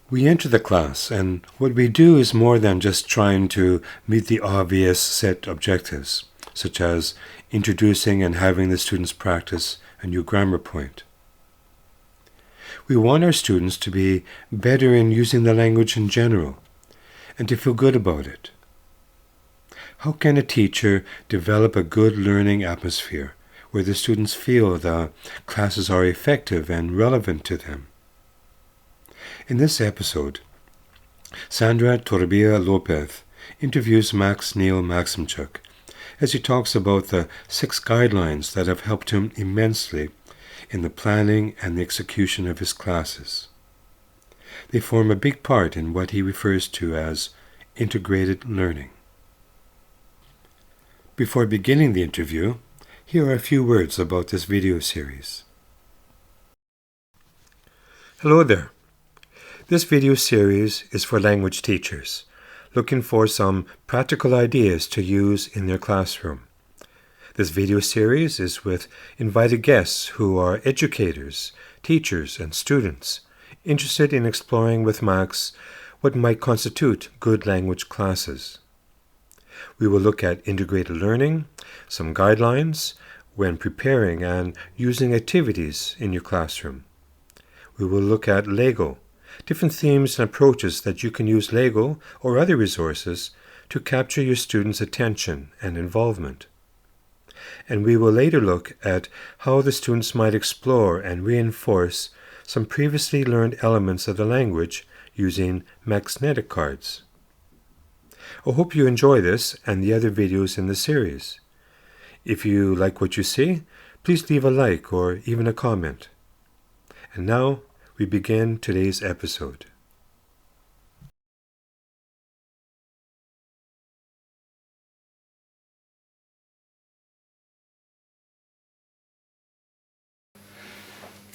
We enter the class, and what we do is more than just trying to meet the obvious set objectives, such as introducing and having the students practice a new grammar point. We want our students to be better in using the language in general, and to feel good about it. How can a teacher develop a good learning atmosphere where the students feel the classes are effective and relevant to them? In this episode, Sandra Torbilla Lopez interviews Max Maximchuk as he talks about the 6 guidelines that have helped him immensely in the planning and the execution of his classes. They form a big part in what he refers to as integrated learning. Before beginning the interview, here are a few words about this video series. Hello there. This video series is for language teachers looking for some practical ideas to use in their classroom. This video series is with invited guests who are educators, teachers, and students interested in exploring with Max what might constitute good language classes. We will look at integrated learning, some guidelines when preparing and using activities in your classroom. We will look at Lego, different themes and approaches that you can use Lego or other resources to capture your students' attention and involvement. And we will later look at how the students might explore and reinforce some previously learned elements of the language using magnetic cards. I hope you enjoy this and the other videos in the series. If you like what you see, please leave a like or even a comment. And now, we begin today's episode.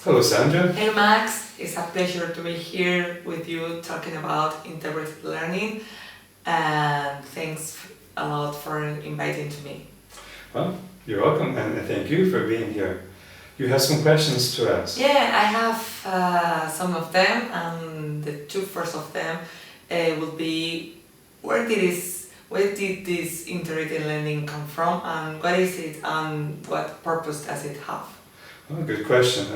Hello, Sandra. Hey, Max. It's a pleasure to be here with you talking about integrated learning. And thanks a lot for inviting to me. Well, you're welcome, and thank you for being here. You have some questions to ask. Yeah, I have some of them, and the 2 first of them will be where did this integrated learning come from, and what is it, and what purpose does it have? Oh, good question.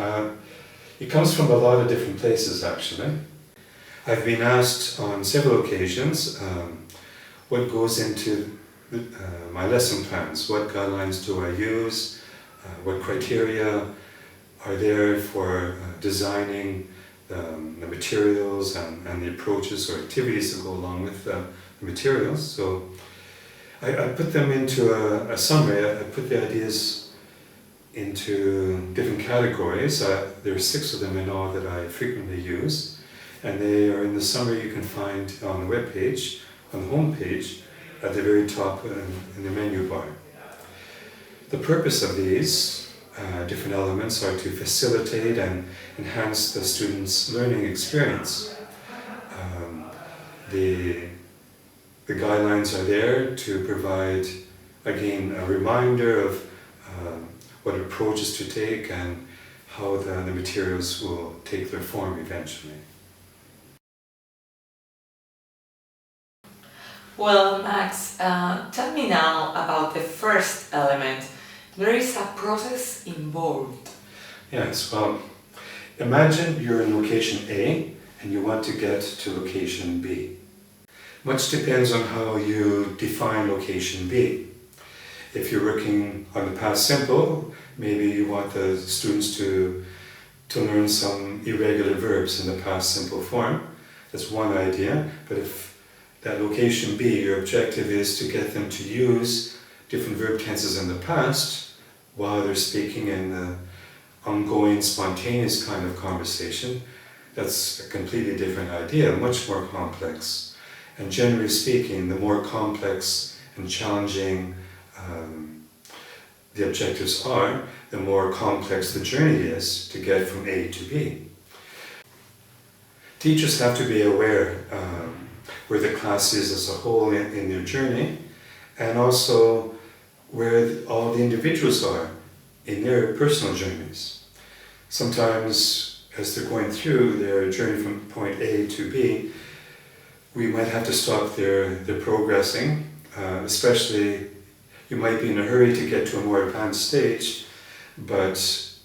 It comes from a lot of different places, actually. I've been asked on several occasions what goes into my lesson plans. What guidelines do I use? What criteria are there for designing the materials and the approaches or activities that go along with the materials. So I put them into a summary. I put the ideas into different categories. There are 6 of them in all that I frequently use, and they are in the summary you can find on the web page, on the home page, at the very top in the menu bar. The purpose of these different elements are to facilitate and enhance the student's learning experience. The guidelines are there to provide, again, a reminder of what approaches to take and how the materials will take their form eventually. Well, Max, tell me now about the first element. There is a process involved. Yes, well, imagine you're in location A and you want to get to location B. Much depends on how you define location B. If you're working on the past simple, maybe you want the students to learn some irregular verbs in the past simple form. That's one idea. But if that location B, your objective is to get them to use different verb tenses in the past while they're speaking in the ongoing, spontaneous kind of conversation, that's a completely different idea, much more complex. And generally speaking, the more complex and challenging the objectives are, the more complex the journey is to get from A to B. Teachers have to be aware where the class is as a whole in their journey, and also where all the individuals are in their personal journeys. Sometimes as they're going through their journey from point A to B, we might have to stop their progressing, especially you might be in a hurry to get to a more advanced stage, but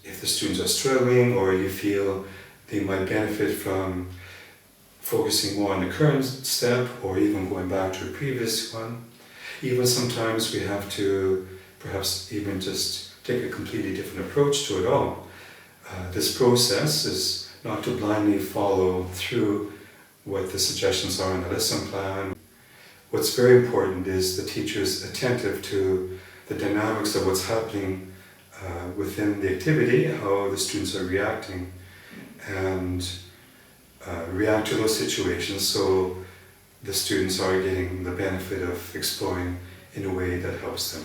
if the students are struggling or you feel they might benefit from focusing more on the current step or even going back to a previous one, even sometimes we have to perhaps even just take a completely different approach to it all. This process is not to blindly follow through what the suggestions are in the lesson plan. What's very important is the teacher's attentive to the dynamics of what's happening within the activity, how the students are reacting, and react to those situations so the students are getting the benefit of exploring in a way that helps them.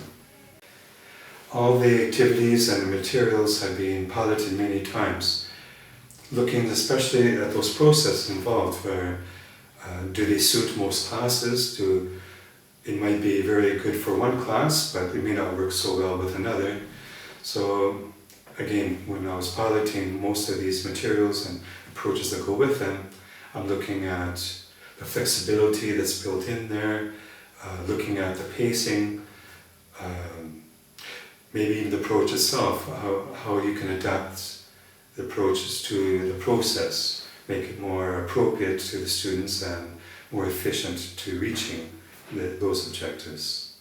All the activities and the materials have been piloted many times, looking especially at those processes involved where do they suit most classes? It might be very good for one class, but it may not work so well with another. So again, when I was piloting most of these materials and approaches that go with them, I'm looking at the flexibility that's built in there, looking at the pacing, maybe even the approach itself, how you can adapt the approaches to the process, make it more appropriate to the students and more efficient to reaching those objectives.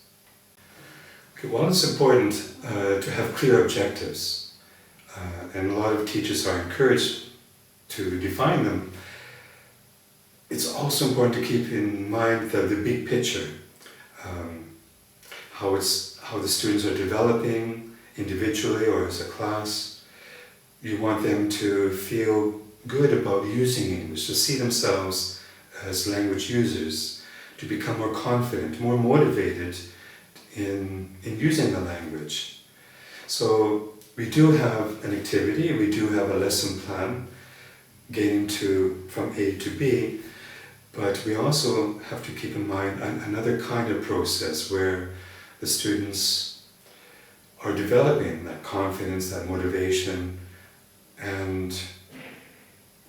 Okay, while it's important to have clear objectives, and a lot of teachers are encouraged to define them, it's also important to keep in mind the big picture, how the students are developing individually or as a class. You want them to feel good about using English, to see themselves as language users, to become more confident, more motivated in using the language. So we do have an activity, we do have a lesson plan getting from A to B, but we also have to keep in mind another kind of process where the students are developing that confidence, that motivation, and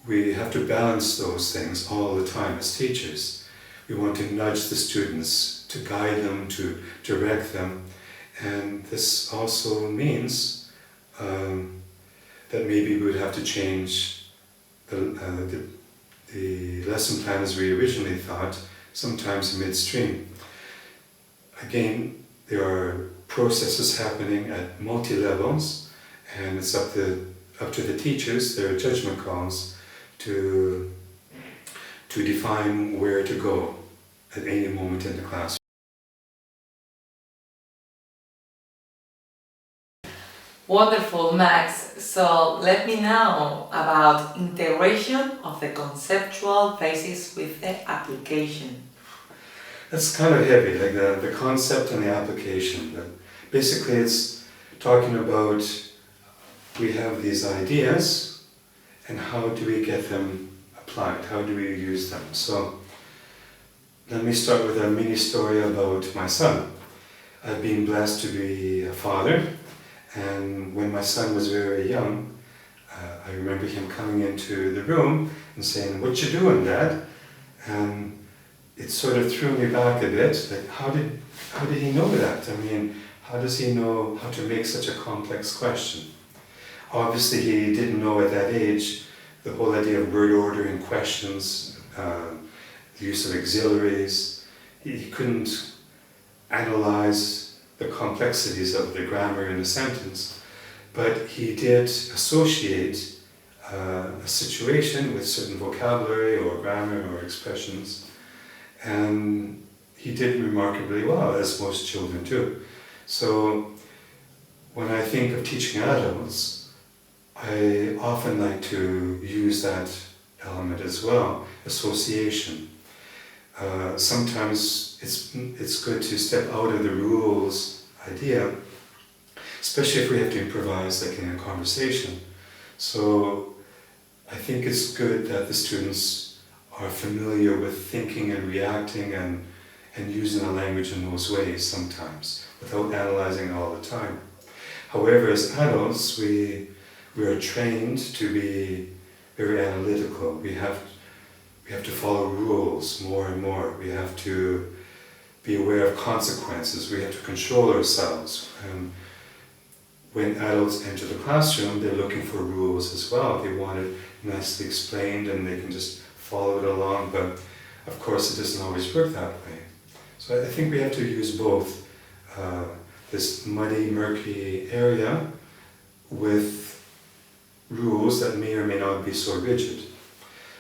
we have to balance those things all the time as teachers. We want to nudge the students, to guide them, to direct them, and this also means that maybe we would have to change the lesson plan as we originally thought, sometimes midstream. Again, there are processes happening at multi-levels, and it's up to the teachers, their judgment calls, to define where to go at any moment in the class. Wonderful, Max. So let me know about integration of the conceptual basis with the application. That's kind of heavy, like the concept and the application. But basically it's talking about we have these ideas and how do we get them applied, how do we use them. So let me start with a mini story about my son. I've been blessed to be a father, and when my son was very young, I remember him coming into the room and saying, "What you doing, Dad?" And it sort of threw me back a bit, like how did he know that? I mean, how does he know how to make such a complex question? Obviously he didn't know at that age the whole idea of word ordering questions, the use of auxiliaries. He couldn't analyze the complexities of the grammar in a sentence, but he did associate a situation with certain vocabulary or grammar or expressions, and he did remarkably well, as most children do. So when I think of teaching adults, I often like to use that element as well, association. Sometimes it's good to step out of the rules idea, especially if we have to improvise, like in a conversation. So I think it's good that the students are familiar with thinking and reacting and using the language in those ways sometimes, without analyzing it all the time. However, as adults, we are trained to be very analytical. We have to follow rules more and more. We have to be aware of consequences. We have to control ourselves. And when adults enter the classroom, they're looking for rules as well. They want it nicely explained and they can just follow it along, but of course it doesn't always work that way. So I think we have to use both this muddy, murky area with rules that may or may not be so rigid.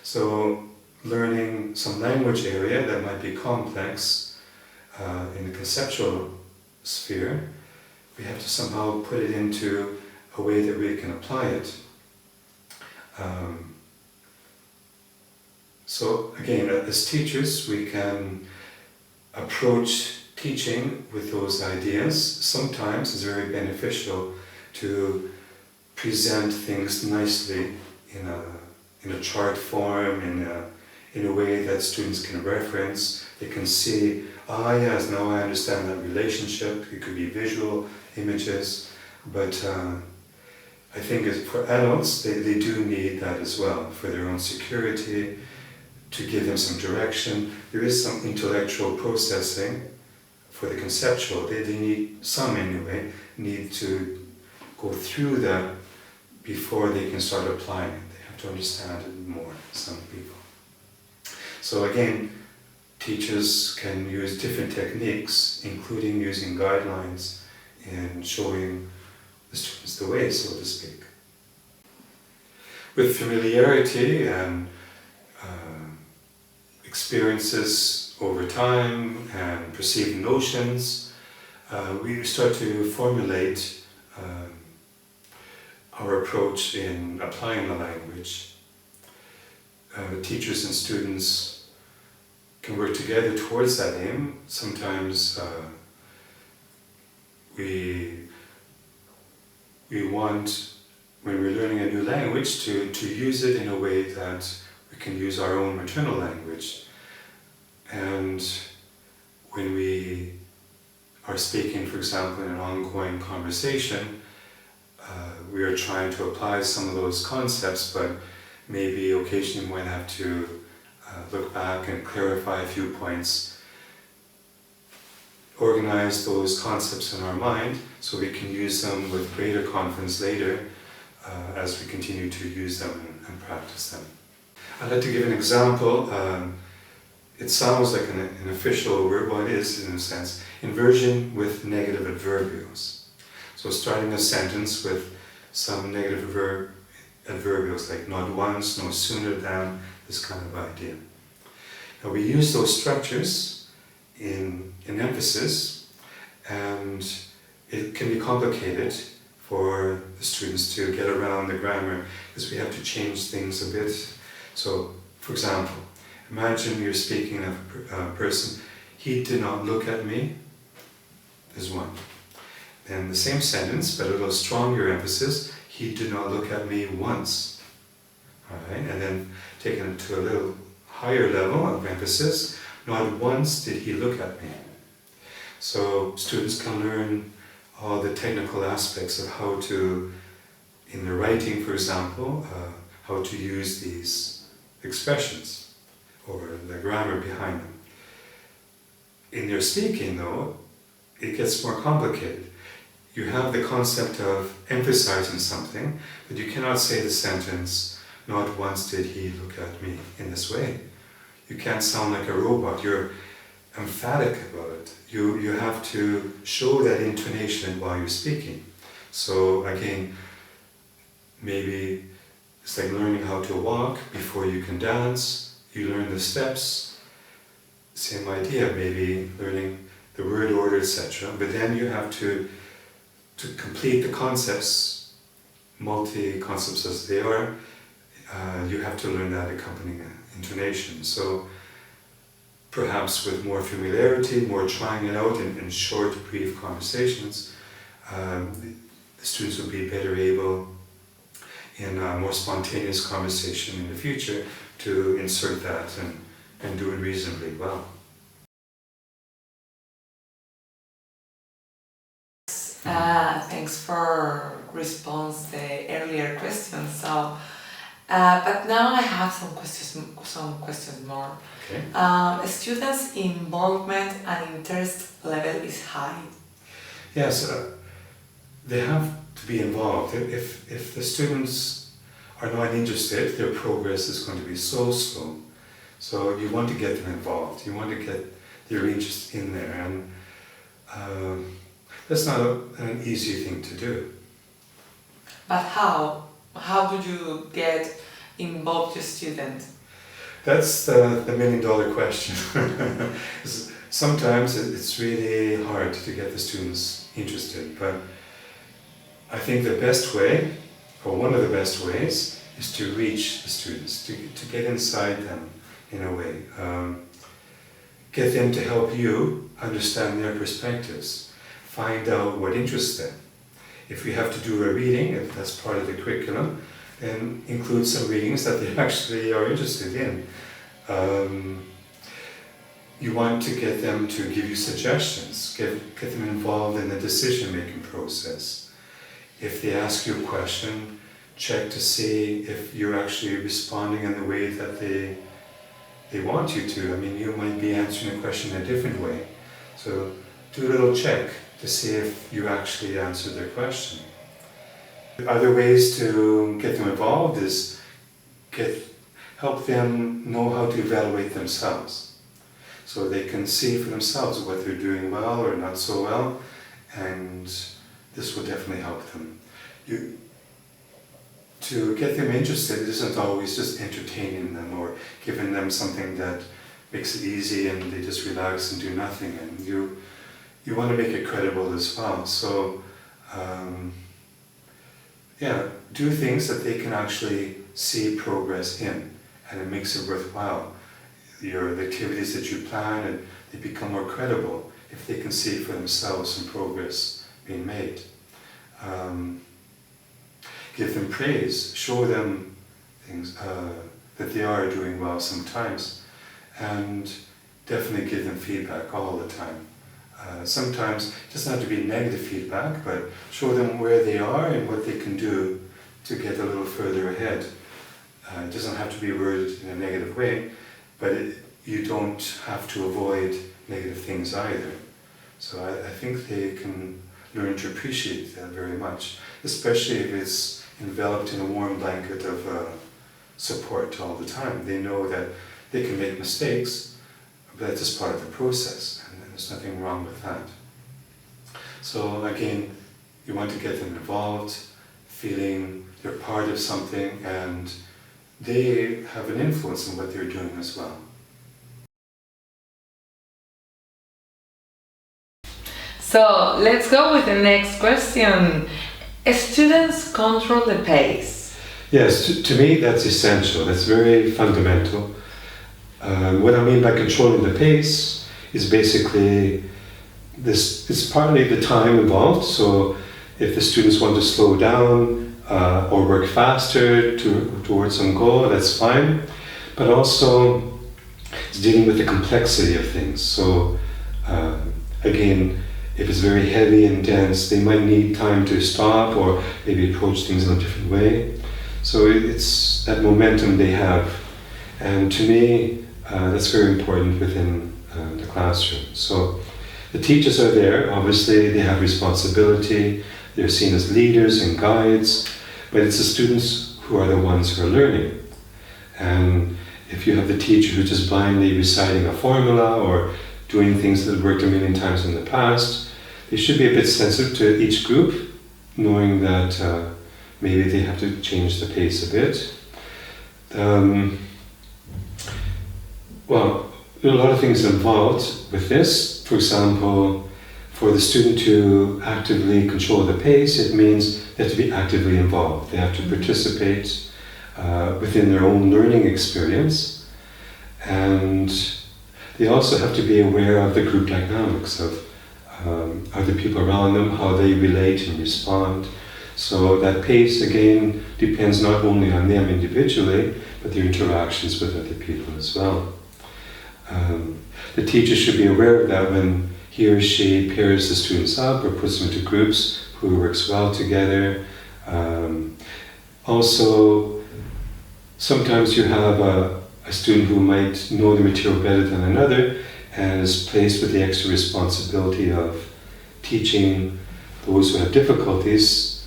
So learning some language area that might be complex in the conceptual sphere, we have to somehow put it into a way that we can apply it. So again, as teachers, we can approach teaching with those ideas. Sometimes it's very beneficial to present things nicely in a chart form, in a way that students can reference. They can see, yes, now I understand that relationship. It could be visual images, but I think for adults, they do need that as well, for their own security, to give them some direction. There is some intellectual processing for the conceptual. They need, some anyway, need to go through that before they can start applying it. They have to understand it more, some people. So again, teachers can use different techniques, including using guidelines and showing the students the way, so to speak. With familiarity and experiences over time and perceived notions, we start to formulate our approach in applying the language. Teachers and students can work together towards that aim. Sometimes we want, when we're learning a new language, to use it in a way that we can use our own maternal language. And when we are speaking, for example, in an ongoing conversation, we are trying to apply some of those concepts, but maybe occasionally we might have to look back and clarify a few points, organize those concepts in our mind so we can use them with greater confidence later as we continue to use them and practice them. I'd like to give an example. It sounds like an official word, well it is in a sense, inversion with negative adverbials. So starting a sentence with some negative adverbials like not once, no sooner than, this kind of idea. Now we use those structures in emphasis, and it can be complicated for the students to get around the grammar because we have to change things a bit. So, for example, imagine you're speaking of a person, he did not look at me, is one. Then the same sentence, but a little stronger emphasis, he did not look at me once. Alright, and then taken it to a little higher level of emphasis, not once did he look at me. So students can learn all the technical aspects of how to, in the writing for example, how to use these expressions or the grammar behind them. In their speaking though, it gets more complicated. You have the concept of emphasizing something, but you cannot say the sentence, not once did he look at me, in this way. You can't sound like a robot, you're emphatic about it. You have to show that intonation while you're speaking. So again, maybe it's like learning how to walk before you can dance. You learn the steps, same idea, maybe learning the word order, etc. But then you have to complete the concepts, multi-concepts as they are, you have to learn that accompanying intonation. So perhaps with more familiarity, more trying it out in short, brief conversations, the students will be better able in a more spontaneous conversation in the future to insert that and do it reasonably well. Thanks for response the earlier question. So But now I have some questions more. Okay. Students' involvement and interest level is high. Yes, they have to be involved. If the students are not interested, their progress is going to be so slow. So you want to get them involved. You want to get their interest in there, and that's not an easy thing to do. But how? How do you get involved your student? That's the million-dollar question. Sometimes it's really hard to get the students interested, but I think the best way, or one of the best ways, is to reach the students, to get inside them in a way. Get them to help you understand their perspectives, find out what interests them. If we have to do a reading, if that's part of the curriculum, then include some readings that they actually are interested in. You want to get them to give you suggestions, get them involved in the decision-making process. If they ask you a question, check to see if you're actually responding in the way that they want you to. I mean, you might be answering a question in a different way. So do a little check to see if you actually answered their question. Other ways to get them involved is help them know how to evaluate themselves. So they can see for themselves whether they're doing well or not so well, and this will definitely help them. To get them interested isn't always just entertaining them or giving them something that makes it easy and they just relax and do nothing, and you want to make it credible as well. So do things that they can actually see progress in, and it makes it worthwhile. The activities that you plan, and they become more credible if they can see for themselves some progress being made. Give them praise, show them things that they are doing well sometimes, and definitely give them feedback all the time. Sometimes it doesn't have to be negative feedback, but show them where they are and what they can do to get a little further ahead. It doesn't have to be worded in a negative way, but you don't have to avoid negative things either. So I think they can learn to appreciate that very much, especially if it's enveloped in a warm blanket of support all the time. They know that they can make mistakes, but that's just part of the process, and there's nothing wrong with that. So again, you want to get them involved, feeling they're part of something, and they have an influence in what they're doing as well. So let's go with the next question. Students control the pace. Yes, to me that's essential. That's very fundamental. What I mean by controlling the pace is basically this. It's partly the time involved. So if the students want to slow down or work faster towards some goal, that's fine. But also it's dealing with the complexity of things. So again, if it's very heavy and dense, they might need time to stop or maybe approach things in a different way. So it's that momentum they have. And to me, that's very important within the classroom. So the teachers are there, obviously they have responsibility, they're seen as leaders and guides, but it's the students who are the ones who are learning. And if you have the teacher who's just blindly reciting a formula or doing things that have worked a million times in the past, they should be a bit sensitive to each group, knowing that maybe they have to change the pace a bit. Well, there are a lot of things involved with this. For example, for the student to actively control the pace, it means they have to be actively involved. They have to participate within their own learning experience, and they also have to be aware of the group dynamics of other people around them, how they relate and respond. So that pace, again, depends not only on them individually, but their interactions with other people as well. The teacher should be aware of that when he or she pairs the students up or puts them into groups who works well together. Also, sometimes you have a student who might know the material better than another and is placed with the extra responsibility of teaching those who have difficulties,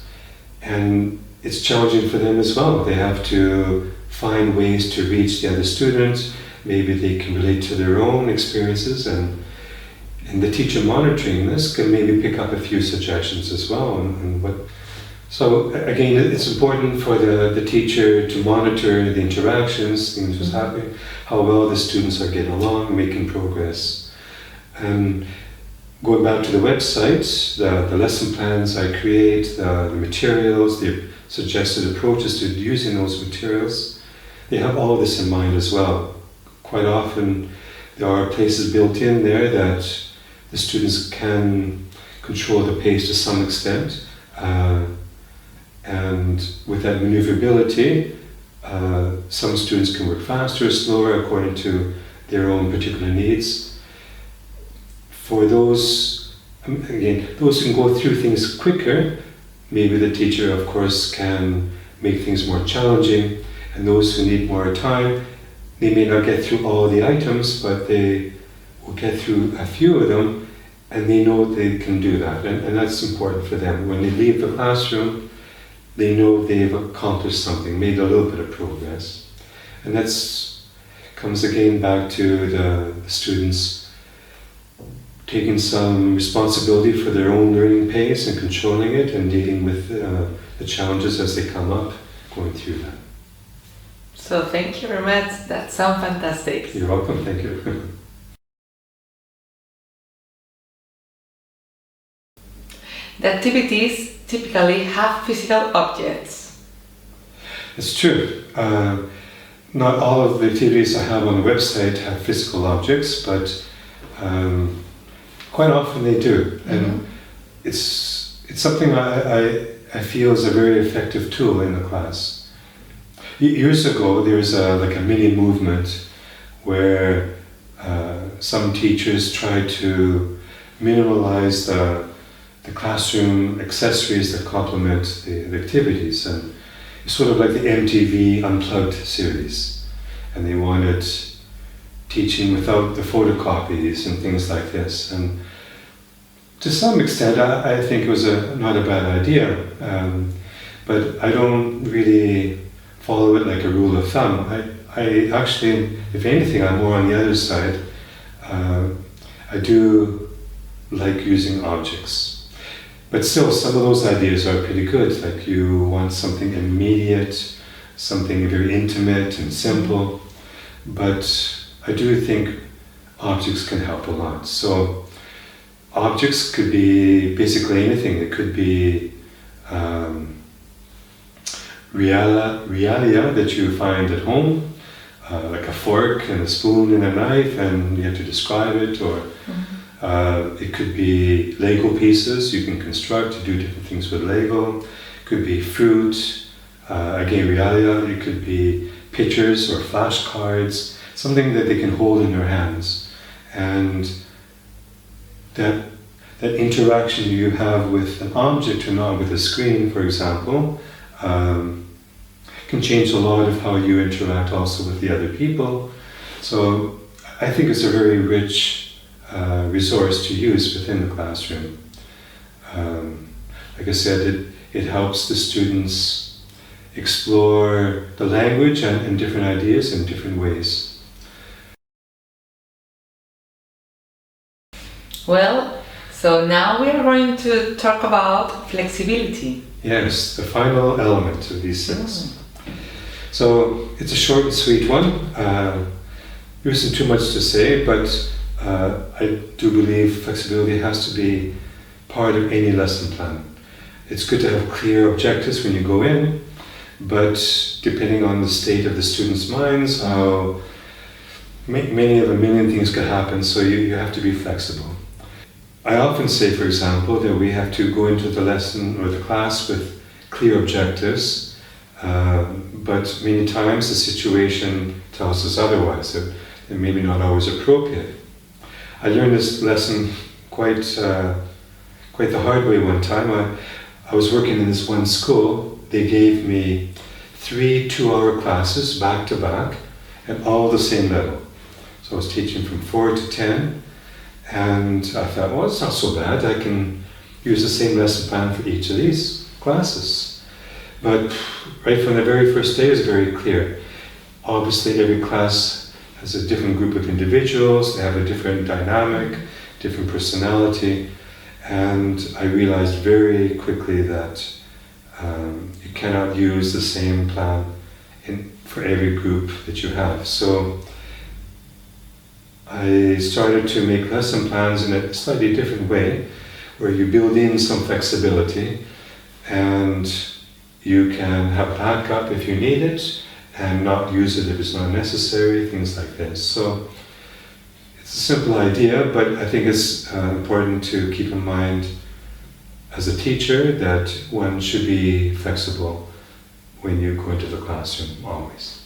and it's challenging for them as well. They have to find ways to reach the other students. Maybe they can relate to their own experiences, and the teacher monitoring this can maybe pick up a few suggestions as well. So again, it's important for the teacher to monitor the interactions, things that's happening, how well the students are getting along, making progress. And going back to the website, the lesson plans I create, the materials, the suggested approaches to using those materials, they have all of this in mind as well. Quite often there are places built in there that the students can control the pace to some extent. And with that maneuverability, some students can work faster or slower according to their own particular needs. For those, again, those who can go through things quicker, maybe the teacher, of course, can make things more challenging, and those who need more time, they may not get through all the items, but they will get through a few of them, and they know they can do that, and that's important for them. When they leave the classroom, they know they've accomplished something, made a little bit of progress. And that's comes again back to the students taking some responsibility for their own learning pace and controlling it and dealing with the challenges as they come up, going through that. So thank you very much. That sounds fantastic. You're welcome, thank you. The activities typically have physical objects. It's true. Not all of the activities I have on the website have physical objects, but quite often they do. And it's something I feel is a very effective tool in the class. Years ago, there was like a mini movement where some teachers tried to minimalize the classroom accessories that complement the activities, and it's sort of like the MTV Unplugged series, and they wanted teaching without the photocopies and things like this. And to some extent I think it was not a bad idea, but I don't really follow it like a rule of thumb. I actually, if anything, I'm more on the other side. I do like using objects. But still, some of those ideas are pretty good. Like you want something immediate, something very intimate and simple. But I do think objects can help a lot. So objects could be basically anything. It could be realia that you find at home, like a fork and a spoon and a knife, and you have to describe it, or it could be Lego pieces you can construct to do different things with Lego. It could be fruit, again realia. It could be pictures or flashcards, something that they can hold in their hands. And that interaction you have with an object or not with a screen, for example, can change a lot of how you interact also with the other people. So I think it's a very rich resource to use within the classroom. Like I said, it helps the students explore the language and different ideas in different ways. Well, so now we are going to talk about flexibility. Yes, the final element of these things. So it's a short and sweet one. There isn't too much to say, but I do believe flexibility has to be part of any lesson plan. It's good to have clear objectives when you go in, but depending on the state of the students' minds, how many of a million things could happen, so you have to be flexible. I often say, for example, that we have to go into the lesson or the class with clear objectives, but many times the situation tells us otherwise, that they're maybe not always appropriate. I learned this lesson quite the hard way one time. I was working in this one school. They gave me 3 2-hour classes back to back at all the same level. So I was teaching from 4 to 10, and I thought, well, it's not so bad. I can use the same lesson plan for each of these classes. But right from the very first day, it was very clear. Obviously, every class has a different group of individuals. They have a different dynamic, different personality. And I realized very quickly that you cannot use the same plan for every group that you have. So I started to make lesson plans in a slightly different way, where you build in some flexibility and you can have backup if you need it and not use it if it's not necessary, things like this. So it's a simple idea, but I think it's important to keep in mind as a teacher that one should be flexible when you go into the classroom, always.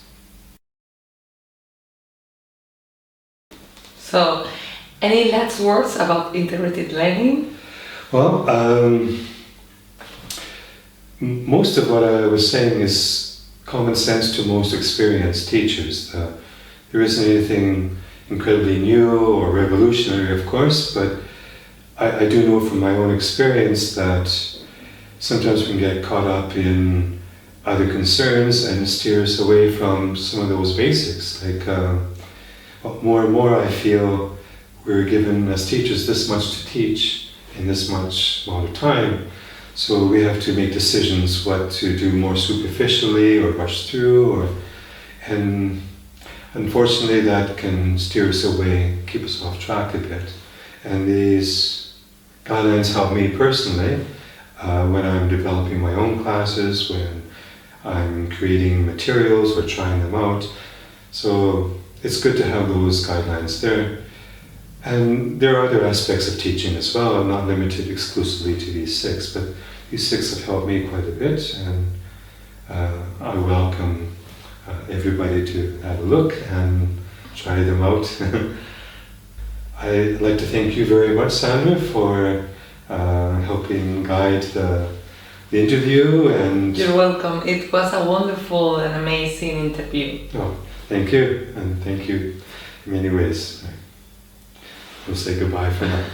So, any last words about integrated learning? Well, most of what I was saying is common sense to most experienced teachers. There isn't anything incredibly new or revolutionary, of course, but I do know from my own experience that sometimes we can get caught up in other concerns and steer us away from some of those basics. Like, more and more I feel we're given as teachers this much to teach in this much amount of time. So we have to make decisions what to do more superficially or rush through, and unfortunately that can steer us away, keep us off track a bit. And these guidelines help me personally when I'm developing my own classes, when I'm creating materials or trying them out. So it's good to have those guidelines there. And there are other aspects of teaching as well. I'm not limited exclusively to these 6, but these 6 have helped me quite a bit, and I welcome everybody to have a look and try them out. I'd like to thank you very much, Sandra, for helping guide the interview. And you're welcome. It was a wonderful and amazing interview. Oh, thank you, and thank you in many ways. We'll say goodbye for now.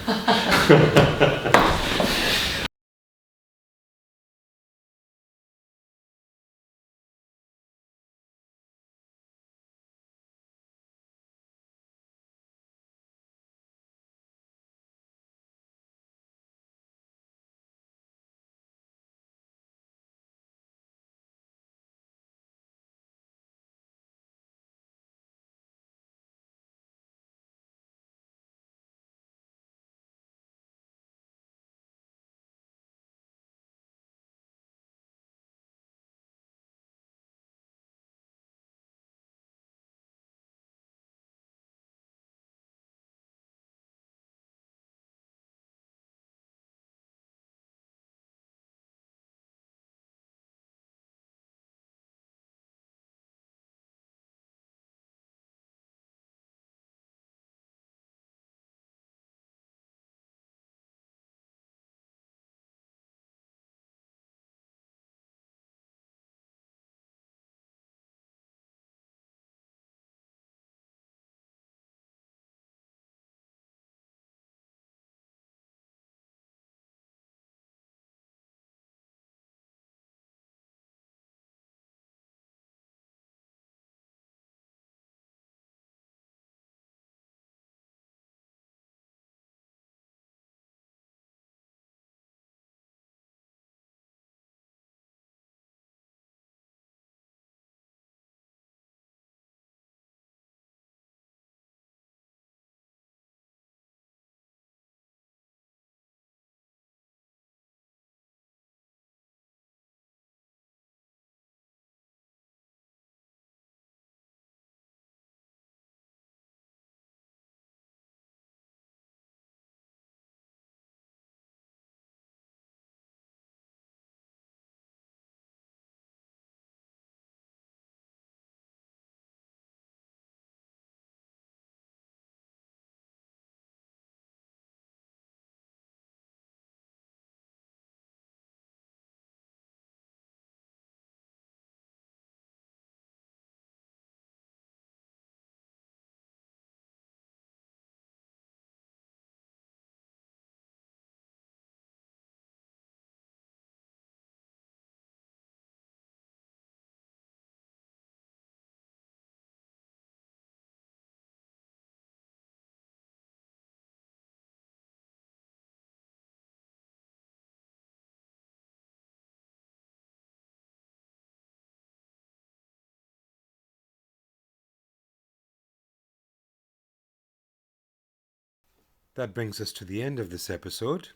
That brings us to the end of this episode.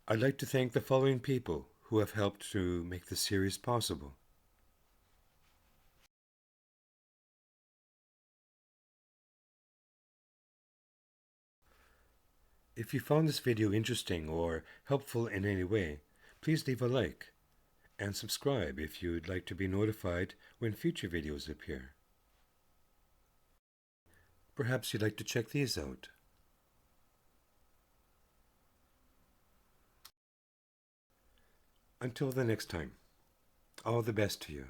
I'd like to thank the following people who have helped to make this series possible. If you found this video interesting or helpful in any way, please leave a like and subscribe if you'd like to be notified when future videos appear. Perhaps you'd like to check these out. Until the next time, all the best to you.